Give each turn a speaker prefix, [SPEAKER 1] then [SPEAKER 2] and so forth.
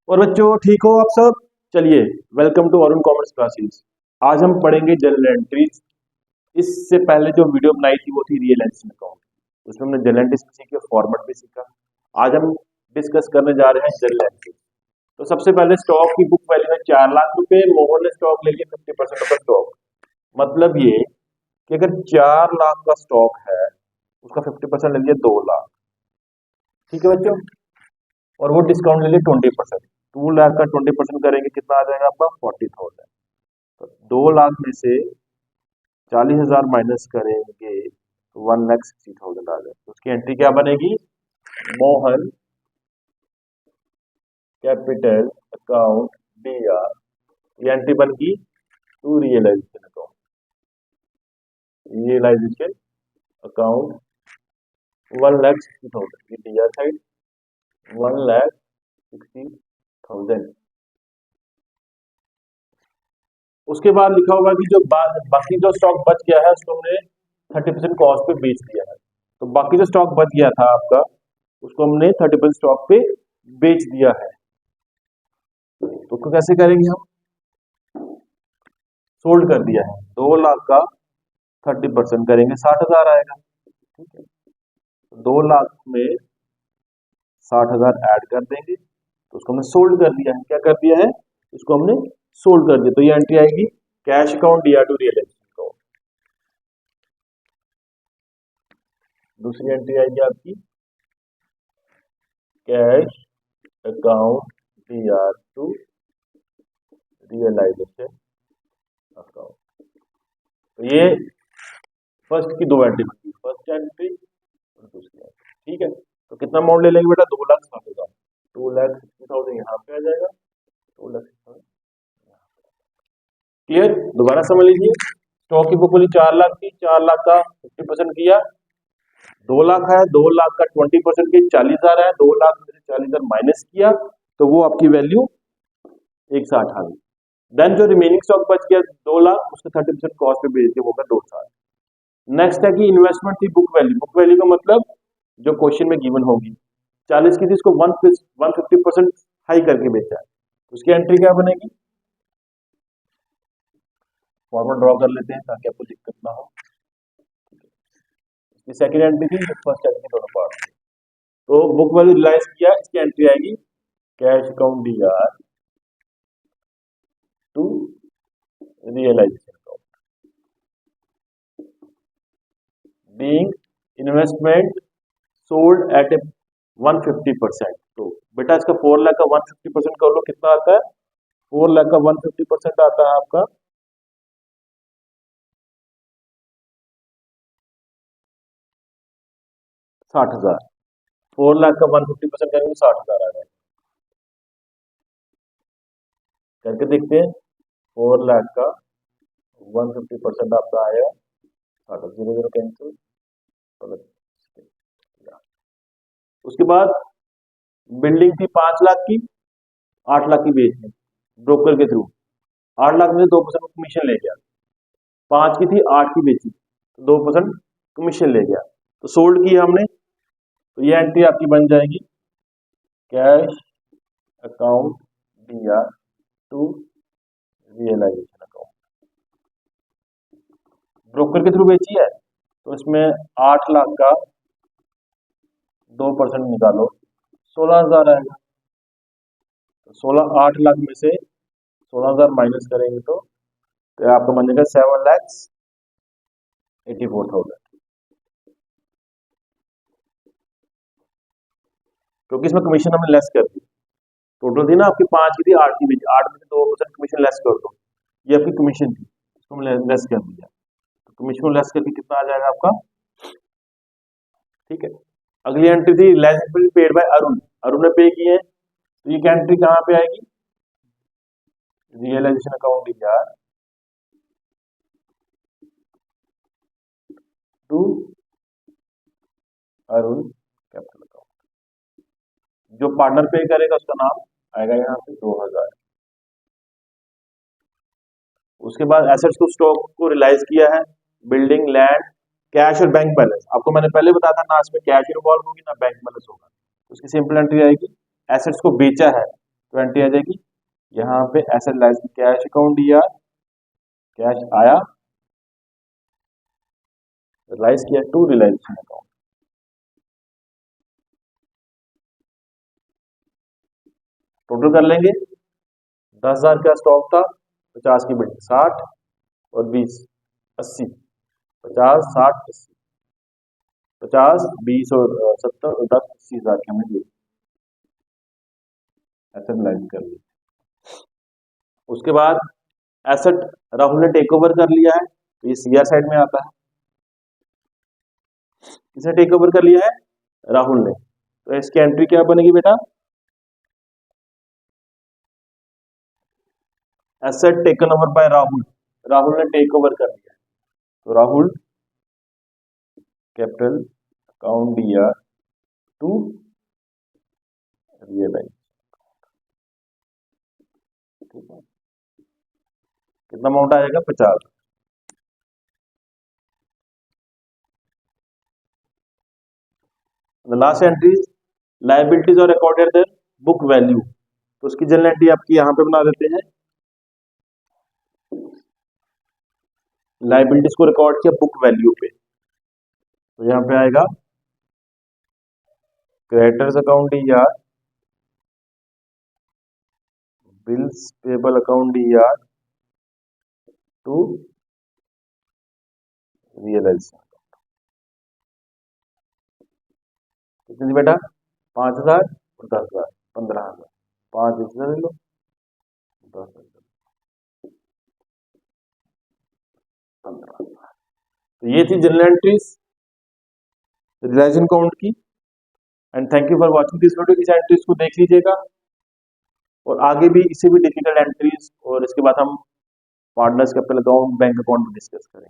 [SPEAKER 1] और बच्चों ठीक हो आप सब। चलिए welcome to Arun commerce classes. आज हम पढ़ेंगे जर्नल एंट्रीज। इससे पहले जो वीडियो बनाई थी वो थी रियलाइजेशन अकाउंट। उसमें हमने जर्नल एंट्रीज सीखे, फॉर्मेट भी सीखा। आज हम डिस्कस करने जा रहे हैं जर्नल एंट्रीज। तो सबसे पहले स्टॉक की बुक वैल्यू है 4 लाख रुपए। मोहन ने स्टॉक ले लिया 50% ऑफ द स्टॉक। मतलब ये कि अगर 4 लाख का स्टॉक है उसका 50% ले लिया 2 लाख। ठीक है बच्चों। और वो डिस्काउंट ले लिया 20%। 2 लाख का 20% करेंगे कितना आ जाएगा आपका 40,000। तो 2 लाख में से 40,000 माइनस करेंगे तो 1,60,000 आ जाएगा। तो उसकी एंट्री क्या बनेगी? Mohan capital account DR। ये एंट्री बनेगी to realisation account. Realisation account 1,60,000 ये DR साइड 1,60,000। उसके बाद लिखा होगा कि जो बाकी जो स्टॉक बच गया है उसको हमने 30% कॉस्ट पे बेच दिया है। तो बाकी जो स्टॉक बच गया था आपका उसको हमने 30% स्टॉक पे बेच दिया है। तो उसको कैसे करेंगे हम? सोल्ड कर दिया है 2 लाख का 30% करेंगे 60,000 आएगा। ठीक है। 2 लाख में 60,000 ऐड कर देंगे तो उसको हमने सोल्ड कर दिया है। क्या कर दिया है? इसको हमने सोल्ड कर दिया। तो ये एंट्री आएगी cash account DR to realisation account. दूसरी एंट्री आएगी आपकी cash account DR to realisation account. तो ये फर्स्ट की दो एंट्री बनती है, फर्स्ट एंट्री और दूसरी एंट्री। ठीक है। तो कितना अमाउंट ले लेंगे बेटा? 2,60,000। 2,60,000 यहाँ पे आ जाएगा। 2,60,000 क्लियर? दोबारा समझ लीजिए। स्टॉक की बुक वाली 4 लाख थी, 4 लाख का 50% किया 2 लाख है। 2 लाख का 20% की 40,000 है। 2 लाख में से 40,000 माइनस किया तो वो आपकी वैल्यू 1,60 आ गई। देन जो रिमेनिंग स्टॉक बच गया 2 लाख उसका 30% कॉस्ट पे बेच दिया, होगा 2,60। नेक्स्ट है कि इन्वेस्टमेंट थी बुक वैल्यू। बुक वैल्यू का मतलब जो क्वेश्चन में गिवन होगी 40 की थी, इसको 150% हाई करके बेचा है। उसकी एंट्री क्या बनेगी? फॉर्मूला ड्रॉ कर लेते हैं ताकि आपको दिक्कत ना हो। इसकी सेकंड एंट्री थी, फर्स्ट एंट्री दोनों पार्ट। तो बुक वैल्यू रिलाइज किया, इसकी एंट्री आएगी cash account DR to realisation account. Being investment sold at 150%। तो बेटा इसका 4 लाख का 150% कर लो, कितना आता है? 4 लाख का 150% आता है आपका 60,000। 4 लाख का 150% करेंगे 60,000 आ जाएगा। करके देखते हैं। 4 लाख का 150% आपका आया 60, 0 कैंसिल। उसके बाद बिल्डिंग थी 5 लाख की, 8 लाख की बेच दी ब्रोकर के थ्रू। 8 लाख में से 2% कमीशन ले गया। 5 की थी, 8 की बेची, 2% कमीशन ले गया। तो सोल्ड की हमने। तो ये एंट्री आपकी बन जाएगी cash account DR to realisation account. Broker के थ्रू बेची है तो इसमें 8 लाख का 2% निकालो 16,000 आएगा। तो 8 लाख में से 16,000 माइनस करेंगे तो आपका बन जाएगा 7,84,000। क्योंकि इसमें कमीशन हमने लेस कर दी। टोटल थी ना आपकी 5 की थी, 8 की बेची, 8 में से 2% कमीशन लेस कर दो। ये आपकी कमीशन थी, इसको हमने लेस कर दिया। तो कमीशन को लेस करके कितना आ जाएगा आपका? ठीक है। अगली एंट्री थी रिलायंस पेड बाय अरुण। अरुण ने पे किए हैं तो ये एंट्री कहाँ पे आएगी? Realisation account DR to Arun capital account. जो पार्टनर पे करेगा उसका नाम आएगा यहाँ पे 2,000। उसके बाद एसेट्स को स्टॉक को रियलाइज किया है, बिल्डिंग, लैंड, कैश और बैंक बैलेंस। आपको मैंने पहले बताया था ना, इसमें कैश इन्वॉल्व होगी ना बैंक बैलेंस होगा। उसकी सिंपल एंट्री आएगी एसेट्स को बेचा है तो एंट्री आ जाएगी यहाँ पे एसेट लाइज कैश अकाउंट दिया, कैश आया, रिलाइज किया टू रियलाइजेशन अकाउंट। टोटल कर लेंगे, 10,000 का स्टॉक था, 50 की बिल्डिंग 60 और 20 80, 50 60 80, 50 20 और 70 और 10 80,000 की हमें एसेट लाइज कर ली। उसके बाद एसेट राहुल ने टेक ओवर कर लिया है, तो ये सीआर साइड में आता है। किसने टेक ओवर कर लिया है? राहुल ने। तो इसकी एंट्री क्या बनेगी बेटा? Asset taken over by Rahul, Rahul ने टेक ओवर कर लिया है, तो राहुल कैपिटल अकाउंट दिया टू रियलाइज। ठीक है, कितना अमाउंट आएगा? 50। लास्ट एंट्रीज लाइबिलिटीज और अकॉर्डिंग देयर बुक वैल्यू, तो उसकी जनरल एंट्री आपकी यहां पे बना देते हैं। लाइबिलिटीज को रिकॉर्ड किया बुक वैल्यू पे, तो यहां पे आएगा creditors account DR, bills payable account DR to realise. कितनी बेटा? 5,000 और 10,000, 15,000। 5 इसमें ले लो, 10 15,000। तो ये थी जनरल एंट्रीज रियलाइजेशन अकाउंट की। And thank you for watching this video. इस एंट्रीज को देख लीजिएगा और आगे भी इससे भी डिफिकल्ट एंट्रीज और इसके बाद हम partners capital account, bank account discuss करें।